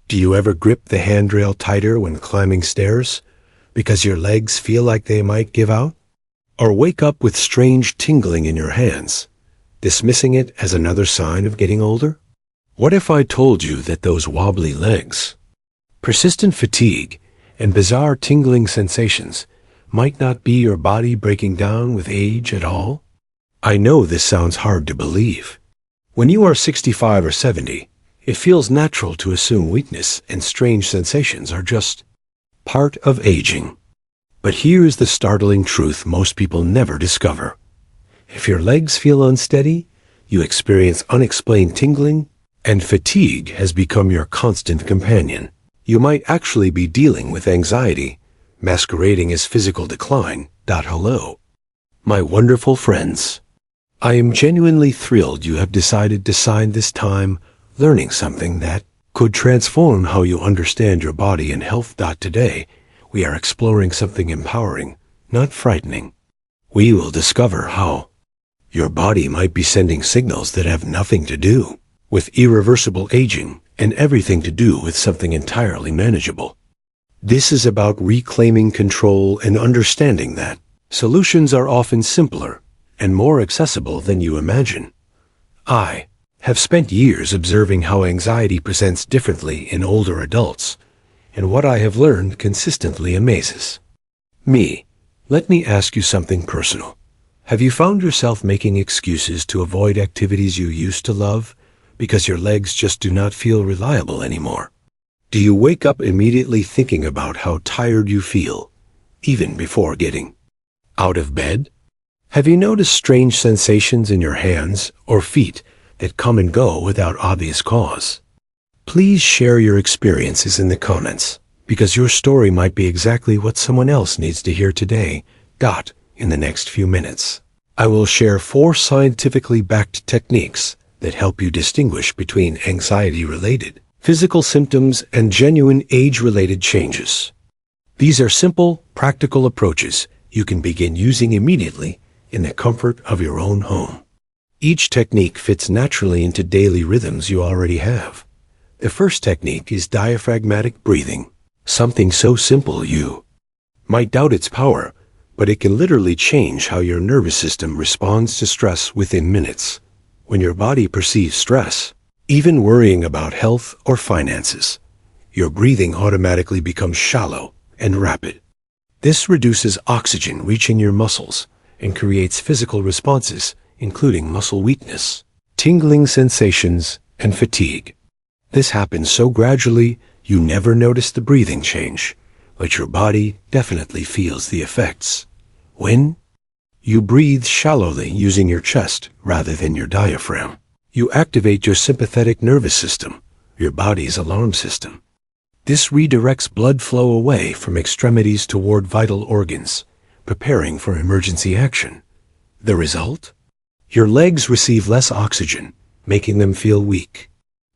Do you ever grip the handrail tighter when climbing stairs because your legs feel like they might give out? Or wake up with strange tingling in your hands, dismissing it as another sign of getting older? What if I told you that those wobbly legs, persistent fatigue, and bizarre tingling sensations might not be your body breaking down with age at all? I know this sounds hard to believe. When you are 65 or 70, it feels natural to assume weakness and strange sensations are just part of aging. But here is the startling truth most people never discover. If your legs feel unsteady, you experience unexplained tingling, and fatigue has become your constant companion, you might actually be dealing with anxiety, masquerading as physical decline. Hello, my wonderful friends. I am genuinely thrilled you have decided to sign this time learning something that could transform how you understand your body and health. Today, we are exploring something empowering, not frightening. We will discover how your body might be sending signals that have nothing to do with irreversible aging and everything to do with something entirely manageable. This is about reclaiming control and understanding that solutions are often simpler and more accessible than you imagine. I have spent years observing how anxiety presents differently in older adults, and what I have learned consistently amazes me. Let me ask you something personal. Have you found yourself making excuses to avoid activities you used to love because your legs just do not feel reliable anymore? Do you wake up immediately thinking about how tired you feel, even before getting out of bed? Have you noticed strange sensations in your hands or feet that come and go without obvious cause? Please share your experiences in the comments, because your story might be exactly what someone else needs to hear today. In the next few minutes, I will share 4 scientifically backed techniques that help you distinguish between anxiety-related physical symptoms and genuine age-related changes. These are simple, practical approaches you can begin using immediately in the comfort of your own home. Each technique fits naturally into daily rhythms you already have. The first technique is diaphragmatic breathing, something so simple you might doubt its power, but it can literally change how your nervous system responds to stress within minutes. When your body perceives stress, even worrying about health or finances, your breathing automatically becomes shallow and rapid. This reduces oxygen reaching your muscles and creates physical responses, including muscle weakness, tingling sensations, and fatigue. This happens so gradually, you never notice the breathing change, but your body definitely feels the effects. When you breathe shallowly using your chest rather than your diaphragm, you activate your sympathetic nervous system, your body's alarm system. This redirects blood flow away from extremities toward vital organs, preparing for emergency action. The result? Your legs receive less oxygen, making them feel weak.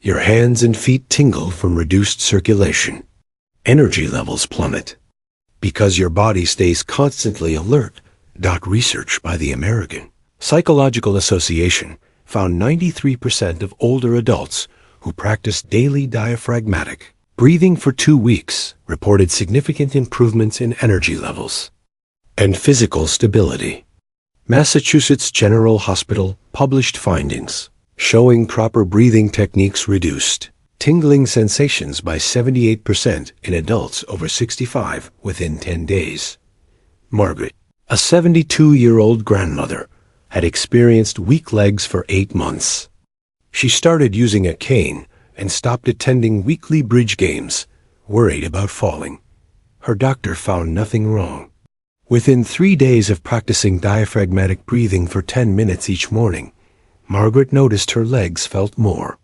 Your hands and feet tingle from reduced circulation. Energy levels plummet because your body stays constantly alert. Research by the American Psychological Association found 93% of older adults who practiced daily diaphragmatic breathing for 2 weeks reported significant improvements in energy levels and physical stability. Massachusetts General Hospital published findings showing proper breathing techniques reduced tingling sensations by 78% in adults over 65 within 10 days. Margaret, a 72-year-old grandmother, had experienced weak legs for 8 months. She started using a cane and stopped attending weekly bridge games, worried about falling. Her doctor found nothing wrong. Within 3 days of practicing diaphragmatic breathing for 10 minutes each morning, Margaret noticed her legs felt more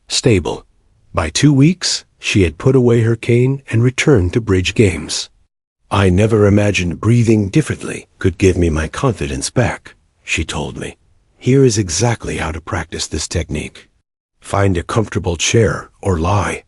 stable. By 2 weeks, she had put away her cane and returned to bridge games. "I never imagined breathing differently could give me my confidence back," she told me. Here is exactly how to practice this technique. Find a comfortable chair or lie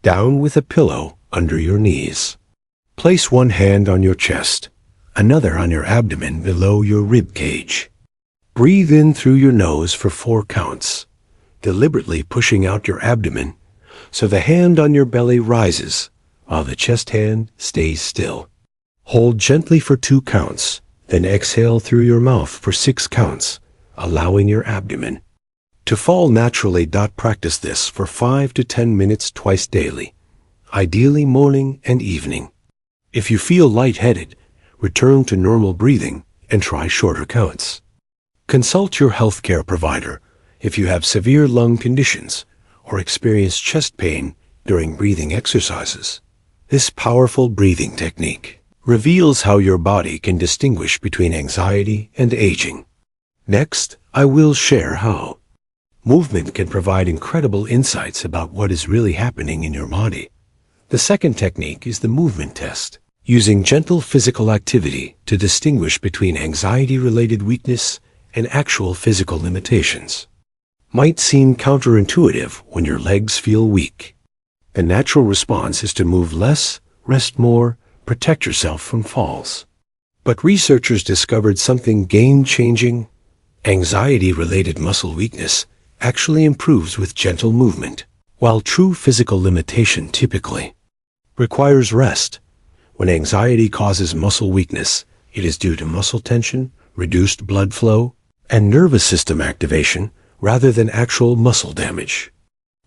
down with a pillow under your knees. Place one hand on your chest, another on your abdomen below your rib cage. Breathe in through your nose for 4 counts, deliberately pushing out your abdomen so the hand on your belly rises while the chest hand stays still. Hold gently for 2 counts, then exhale through your mouth for 6 counts, allowing your abdomen to fall naturally. Practice this for 5 to 10 minutes twice daily, ideally morning and evening. If you feel lightheaded, return to normal breathing and try shorter counts. Consult your healthcare provider if you have severe lung conditions or experience chest pain during breathing exercises. This powerful breathing technique reveals how your body can distinguish between anxiety and aging. Next, I will share how movement can provide incredible insights about what is really happening in your body. The second technique is the movement test, using gentle physical activity to distinguish between anxiety-related weakness and actual physical limitations. Might seem counterintuitive when your legs feel weak. The natural response is to move less, rest more, protect yourself from falls. But researchers discovered something game-changing. Anxiety-related muscle weakness actually improves with gentle movement, while true physical limitation typically requires rest. When anxiety causes muscle weakness, it is due to muscle tension, reduced blood flow, and nervous system activation rather than actual muscle damage.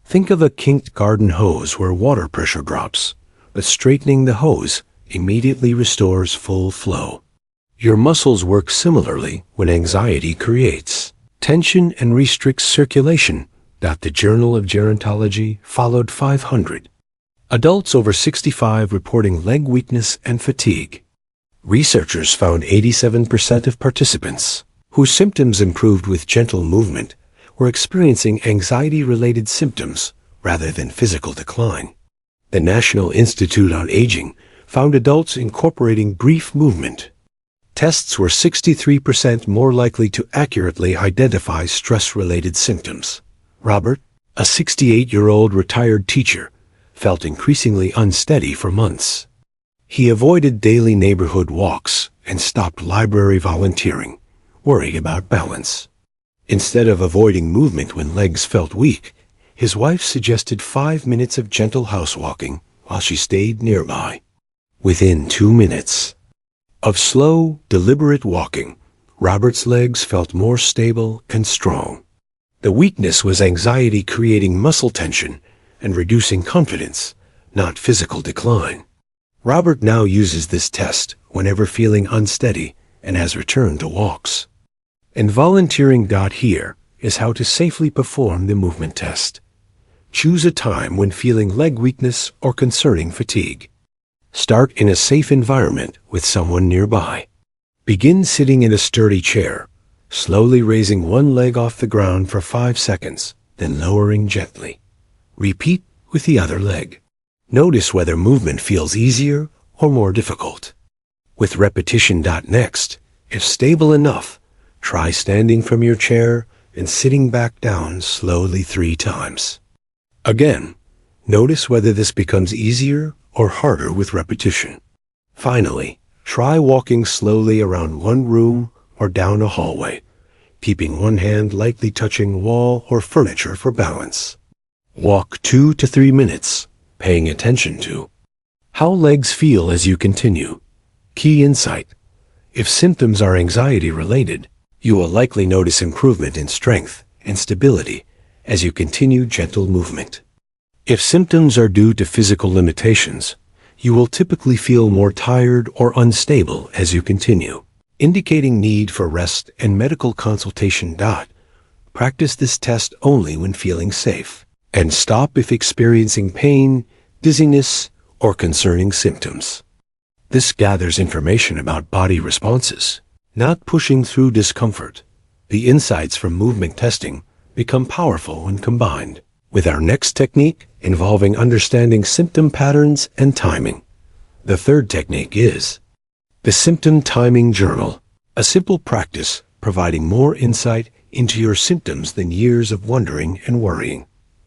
Think of a kinked garden hose where water pressure drops, but straightening the hose immediately restores full flow. Your muscles work similarly when anxiety creates tension and restricts circulation. The Journal of Gerontology followed 500 adults over 65 reporting leg weakness and fatigue. Researchers found 87% of participants whose symptoms improved with gentle movement were experiencing anxiety-related symptoms rather than physical decline. The National Institute on Aging found adults incorporating brief movement tests were 63% more likely to accurately identify stress-related symptoms. Robert, a 68-year-old retired teacher, felt increasingly unsteady for months. He avoided daily neighborhood walks and stopped library volunteering, worried about balance. Instead of avoiding movement when legs felt weak, his wife suggested 5 minutes of gentle house walking while she stayed nearby. Within 2 minutes of slow, deliberate walking, Robert's legs felt more stable and strong. The weakness was anxiety creating muscle tension and reducing confidence, not physical decline. Robert now uses this test whenever feeling unsteady and has returned to walks. And volunteering. Here is how to safely perform the movement test. Choose a time when feeling leg weakness or concerning fatigue. Start in a safe environment with someone nearby. Begin sitting in a sturdy chair, slowly raising one leg off the ground for 5 seconds, then lowering gently. Repeat with the other leg. Notice whether movement feels easier or more difficult. With repetition. Next, if stable enough, try standing from your chair and sitting back down slowly 3 times. Again, notice whether this becomes easier or harder with repetition. Finally, try walking slowly around one room or down a hallway, keeping one hand lightly touching wall or furniture for balance. Walk 2 to 3 minutes, paying attention to how legs feel as you continue. Key insight: if symptoms are anxiety-related, you will likely notice improvement in strength and stability as you continue gentle movement. If symptoms are due to physical limitations, you will typically feel more tired or unstable as you continue, indicating need for rest and medical consultation. Practice this test only when feeling safe, and stop if experiencing pain, dizziness, or concerning symptoms. This gathers information about body responses, not pushing through discomfort. The insights from movement testing become powerful when combined with our next technique involving understanding symptom patterns and timing. The third technique is the Symptom Timing Journal, a simple practice providing more insight into your symptoms than years of wondering and worrying.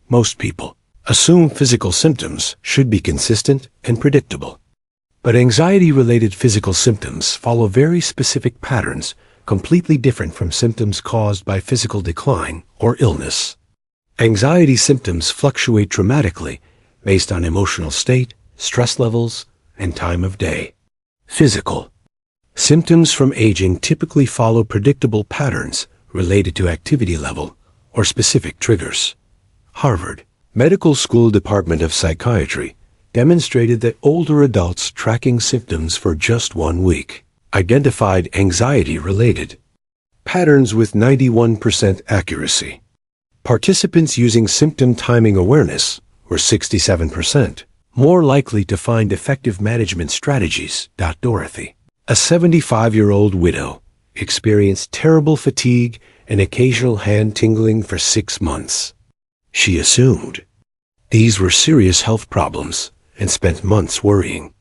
Most people assume physical symptoms should be consistent and predictable. But anxiety-related physical symptoms follow very specific patterns, completely different from symptoms caused by physical decline or illness. Anxiety symptoms fluctuate dramatically based on emotional state, stress levels, and time of day. Physical. Symptoms from aging typically follow predictable patterns related to activity level or specific triggers. Harvard Medical School Department of Psychiatry demonstrated that older adults tracking symptoms for just 1 week identified anxiety-related patterns with 91% accuracy. Participants using symptom timing awareness were 67% more likely to find effective management strategies. Dorothy, a 75-year-old widow, experienced terrible fatigue and occasional hand tingling for 6 months. She assumed these were serious health problems and spent months worrying.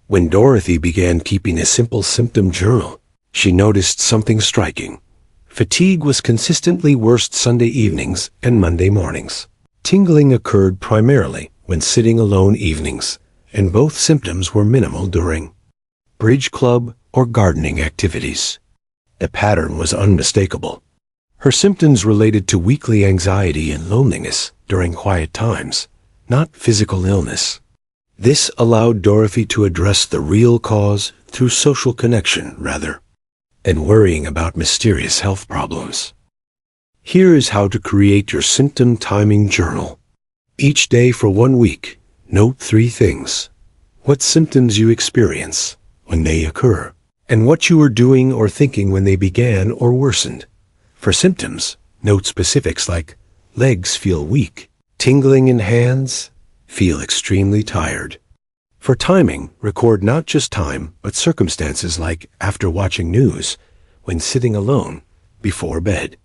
When Dorothy began keeping a simple symptom journal, she noticed something striking. Fatigue was consistently worse Sunday evenings and Monday mornings. Tingling occurred primarily when sitting alone evenings, and both symptoms were minimal during bridge club or gardening activities. The pattern was unmistakable. Her symptoms related to weekly anxiety and loneliness during quiet times, not physical illness. This allowed Dorothy to address the real cause through social connection rather than worrying about mysterious health problems. Here is how to create your symptom timing journal. Each day for 1 week, note 3 things: what symptoms you experience when they occur, and what you were doing or thinking when they began or worsened. For symptoms, note specifics like legs feel weak, tingling in hands, feel extremely tired. For timing, record not just time, but circumstances like after watching news, when sitting alone, before bed.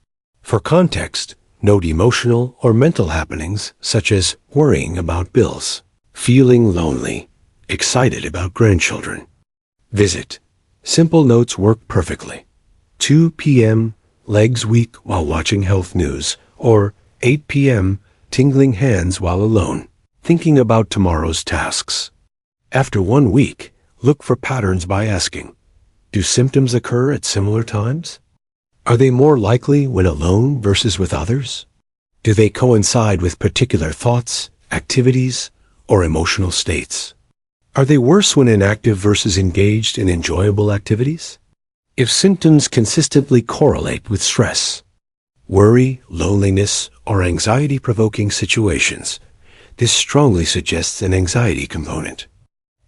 For context, note emotional or mental happenings such as worrying about bills, feeling lonely, excited about grandchildren. Visit. Simple notes work perfectly. 2 p.m. legs weak while watching health news, or 8 p.m. tingling hands while alone, thinking about tomorrow's tasks. After 1 week, look for patterns by asking, do symptoms occur at similar times? Are they more likely when alone versus with others? Do they coincide with particular thoughts, activities, or emotional states? Are they worse when inactive versus engaged in enjoyable activities? If symptoms consistently correlate with stress, worry, loneliness, or anxiety-provoking situations, this strongly suggests an anxiety component.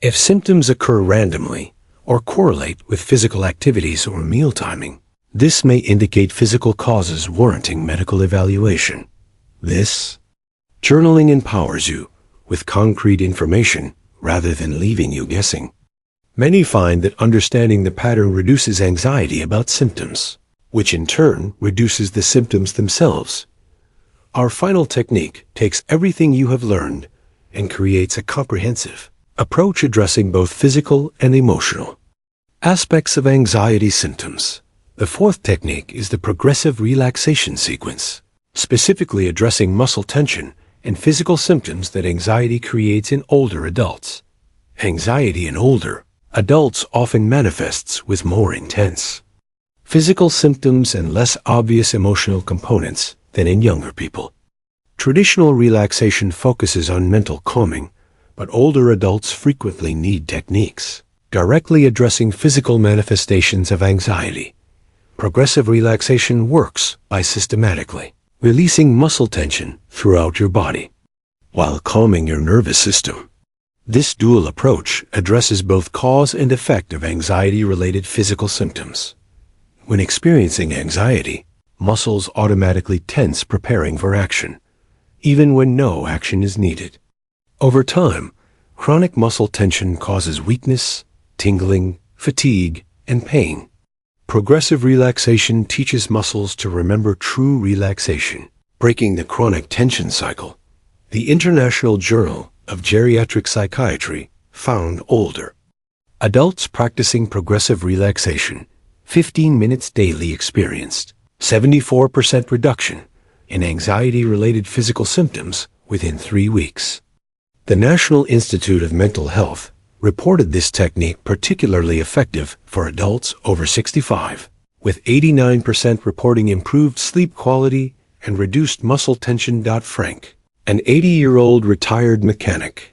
If symptoms occur randomly or correlate with physical activities or meal timing, this may indicate physical causes warranting medical evaluation. This journaling empowers you with concrete information rather than leaving you guessing. Many find that understanding the pattern reduces anxiety about symptoms, which in turn reduces the symptoms themselves. Our final technique takes everything you have learned and creates a comprehensive approach addressing both physical and emotional aspects of anxiety symptoms. The fourth technique is the progressive relaxation sequence, specifically addressing muscle tension and physical symptoms that anxiety creates in older adults. Anxiety in older adults often manifests with more intense physical symptoms and less obvious emotional components than in younger people. Traditional relaxation focuses on mental calming, but older adults frequently need techniques directly addressing physical manifestations of anxiety. Progressive relaxation works by systematically releasing muscle tension throughout your body while calming your nervous system. This dual approach addresses both cause and effect of anxiety-related physical symptoms. When experiencing anxiety, muscles automatically tense preparing for action, even when no action is needed. Over time, chronic muscle tension causes weakness, tingling, fatigue, and pain. Progressive relaxation teaches muscles to remember true relaxation, breaking the chronic tension cycle. The International Journal of Geriatric Psychiatry found older adults practicing progressive relaxation 15 minutes daily experienced 74% reduction in anxiety-related physical symptoms within 3 weeks. The National Institute of Mental Health reported this technique particularly effective for adults over 65, with 89% reporting improved sleep quality and reduced muscle tension. Frank An 80-year-old retired mechanic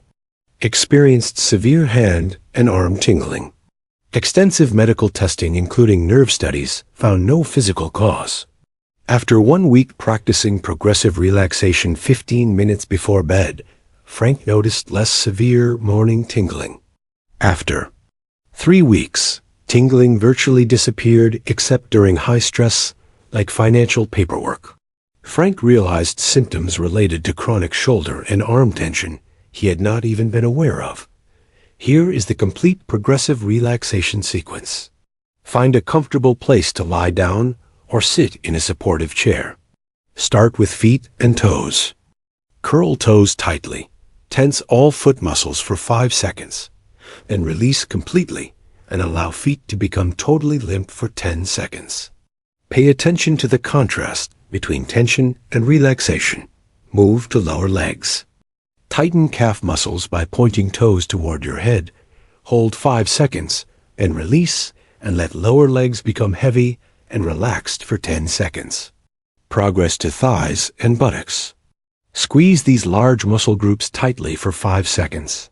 experienced severe hand and arm tingling. Extensive medical testing, including nerve studies, found no physical cause. After 1 week practicing progressive relaxation 15 minutes before bed, Frank noticed less severe morning tingling. After 3 weeks, tingling virtually disappeared except during high stress, like financial paperwork. Frank realized symptoms related to chronic shoulder and arm tension he had not even been aware of. Here is the complete progressive relaxation sequence. Find a comfortable place to lie down or sit in a supportive chair. Start with feet and toes. Curl toes tightly. Tense all foot muscles for 5 seconds. Then release completely and allow feet to become totally limp for 10 seconds. Pay attention to the contrast between tension and relaxation. Move to lower legs. Tighten calf muscles by pointing toes toward your head. Hold 5 seconds, and release, and let lower legs become heavy and relaxed for 10 seconds. Progress to thighs and buttocks. Squeeze these large muscle groups tightly for 5 seconds.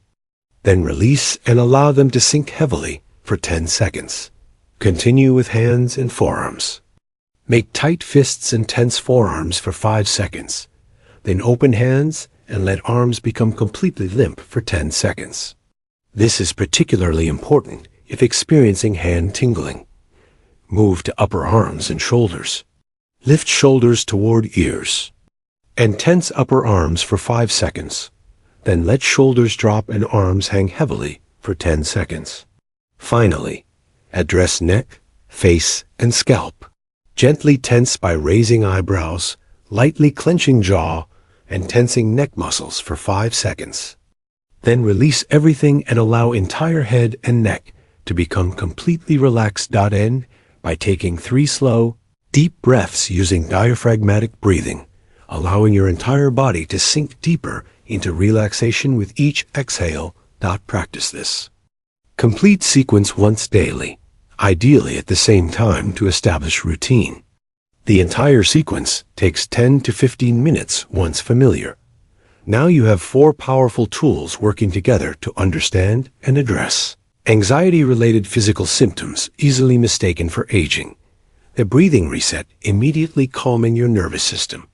Then release and allow them to sink heavily for 10 seconds. Continue with hands and forearms. Make tight fists and tense forearms for 5 seconds. Then open hands and let arms become completely limp for 10 seconds. This is particularly important if experiencing hand tingling. Move to upper arms and shoulders. Lift shoulders toward ears. And tense upper arms for 5 seconds. Then let shoulders drop and arms hang heavily for 10 seconds. Finally, address neck, face, and scalp. Gently tense by raising eyebrows, lightly clenching jaw, and tensing neck muscles for 5 seconds. Then release everything and allow entire head and neck to become completely relaxed. End by taking 3 slow, deep breaths using diaphragmatic breathing, allowing your entire body to sink deeper into relaxation with each exhale. Practice this complete sequence once daily, ideally at the same time to establish routine. The entire sequence takes 10 to 15 minutes once familiar. Now you have 4 powerful tools working together to understand and address anxiety-related physical symptoms easily mistaken for aging. The breathing reset, immediately calming your nervous system.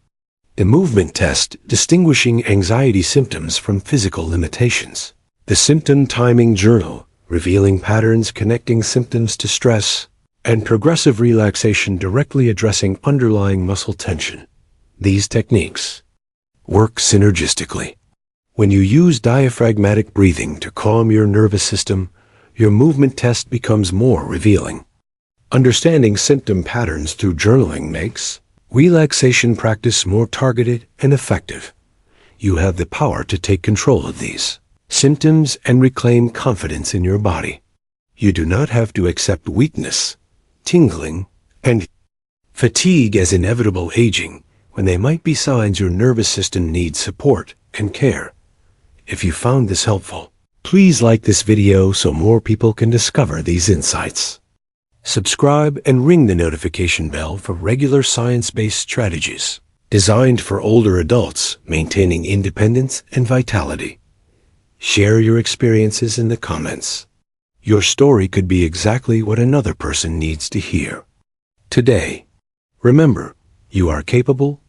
The movement test, distinguishing anxiety symptoms from physical limitations. The symptom timing journal, revealing patterns connecting symptoms to stress, and progressive relaxation directly addressing underlying muscle tension. These techniques work synergistically. When you use diaphragmatic breathing to calm your nervous system, your movement test becomes more revealing. Understanding symptom patterns through journaling makes relaxation practice more targeted and effective. You have the power to take control of these symptoms and reclaim confidence in your body. You do not have to accept weakness, tingling, and fatigue as inevitable aging when they might be signs your nervous system needs support and care. If you found this helpful, please like this video so more people can discover these insights. Subscribe and ring the notification bell for regular science-based strategies designed for older adults maintaining independence and vitality. Share your experiences in the comments. Your story could be exactly what another person needs to hear today. Remember, you are capable,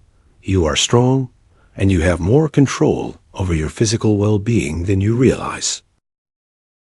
you are strong, and you have more control over your physical well-being than you realize.